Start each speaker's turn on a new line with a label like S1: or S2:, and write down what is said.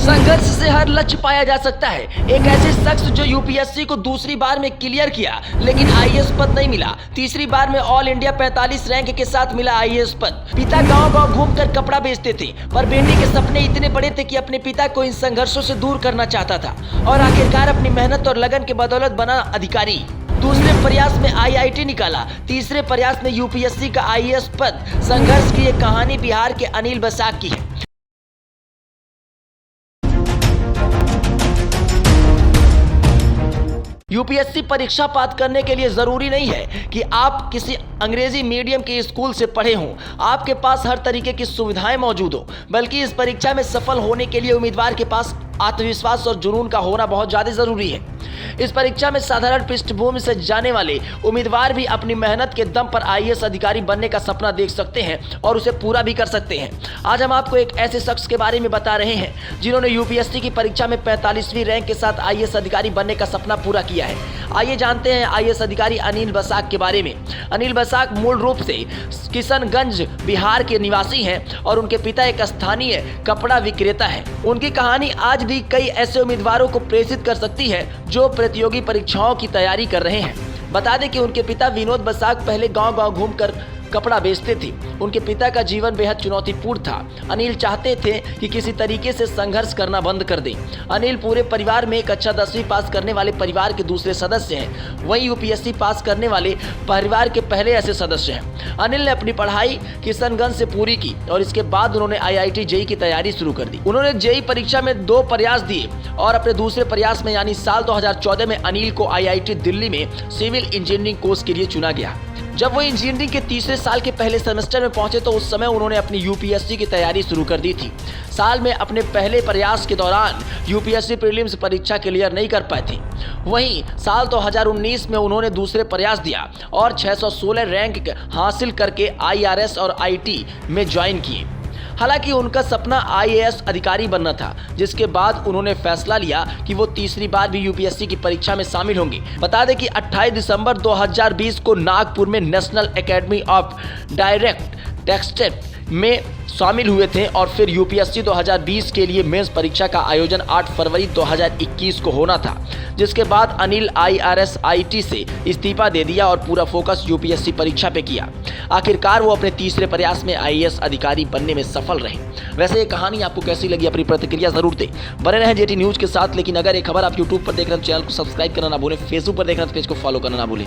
S1: संघर्ष से हर लक्ष्य पाया जा सकता है। एक ऐसे शख्स जो यूपीएससी को दूसरी बार में क्लियर किया लेकिन आईएएस पद नहीं मिला, तीसरी बार में ऑल इंडिया 45 रैंक के साथ मिला आईएएस पद। पिता गांव-गांव घूमकर कपड़ा बेचते थे, पर बेटी के सपने इतने बड़े थे कि अपने पिता को इन संघर्षों से दूर करना चाहता था और आखिरकार अपनी मेहनत और लगन के बदौलत बना अधिकारी। दूसरे प्रयास में आईआईटी निकाला, तीसरे प्रयास में यूपीएससी का आईएएस पद। संघर्ष की एक कहानी बिहार के अनिल बसाक की है। यूपीएससी परीक्षा पास करने के लिए जरूरी नहीं है कि आप किसी अंग्रेजी मीडियम के स्कूल से पढ़े हों, आपके पास हर तरीके की सुविधाएं मौजूद हो, बल्कि इस परीक्षा में सफल होने के लिए उम्मीदवार के पास आत्मविश्वास और जुनून का होना बहुत ज्यादा जरूरी है। इस परीक्षा में साधारण पृष्ठभूमि से जाने वाले उम्मीदवार भी अपनी मेहनत के दम पर आईएएस अधिकारी बनने का सपना देख सकते हैं और उसे पूरा भी कर सकते हैं। आज हम आपको एक ऐसे शख्स के बारे में बता रहे हैं जिन्होंने यूपीएससी की परीक्षा में 45वीं रैंक के साथ आईएएस अधिकारी बनने का सपना पूरा किया है। आइए जानते हैं आईएएस अधिकारी अनिल बसाक के बारे में। अनिल बसाक मूल रूप से किशनगंज बिहार के निवासी हैं और उनके पिता एक स्थानीय कपड़ा विक्रेता है। उनकी कहानी आज भी कई ऐसे उम्मीदवारों को प्रेरित कर सकती है जो प्रतियोगी परीक्षाओं की तैयारी कर रहे हैं। बता दें कि उनके पिता विनोद बसाक पहले गांव-गांव घूमकर कपड़ा बेचते थे। उनके पिता का जीवन बेहद चुनौतीपूर्ण था। अनिल चाहते थे कि किसी तरीके से संघर्ष करना बंद कर दें। अनिल पूरे परिवार में एक अच्छा 10वीं पास करने वाले परिवार के दूसरे सदस्य हैं। वहीं यूपीएससी पास करने वाले परिवार के पहले ऐसे सदस्य हैं। अनिल ने अपनी पढ़ाई किशनगंज से पूरी की और इसके बाद उन्होंने आईआईटी जेईई की तैयारी शुरू कर दी। उन्होंने जेईई परीक्षा में 2 प्रयास दिए और अपने दूसरे प्रयास में यानी साल 2014 में अनिल को आईआईटी दिल्ली में सिविल इंजीनियरिंग कोर्स के लिए चुना गया। जब वो इंजीनियरिंग के तीसरे साल के पहले सेमेस्टर में पहुंचे तो उस समय उन्होंने अपनी यूपीएससी की तैयारी शुरू कर दी थी। साल में अपने पहले प्रयास के दौरान यूपीएससी प्रीलिम्स परीक्षा क्लियर नहीं कर पाए थे। वहीं साल 2019 में उन्होंने दूसरे प्रयास दिया और 616 रैंक हासिल करके आईआरएस और आईटी में ज्वाइन किए। हालांकि उनका सपना आईएएस अधिकारी बनना था, जिसके बाद उन्होंने फैसला लिया कि वो तीसरी बार भी यूपीएससी की परीक्षा में शामिल होंगे। बता दें कि 28 दिसंबर 2020 को नागपुर में national academy of direct text में शामिल हुए थे और फिर यूपीएससी 2020 के लिए मेंस परीक्षा का आयोजन 8 फरवरी 2021 को होना था, जिसके बाद अनिल आईआरएस आईटी से इस्तीफा दे दिया और पूरा फोकस यूपीएससी परीक्षा पे किया। आखिरकार वो अपने तीसरे प्रयास में आईएएस अधिकारी बनने में सफल रहे। वैसे ये कहानी आपको कैसी लगी, अपनी प्रतिक्रिया जरूर दें। बने रहें जेटी न्यूज के साथ। लेकिन अगर ये खबर आप यूट्यूब पर देख रहे हैं तो चैनल को सब्सक्राइब करना ना भूलें, फेसबुक पर देख रहे हैं तो पेज को फॉलो करना ना भूलें।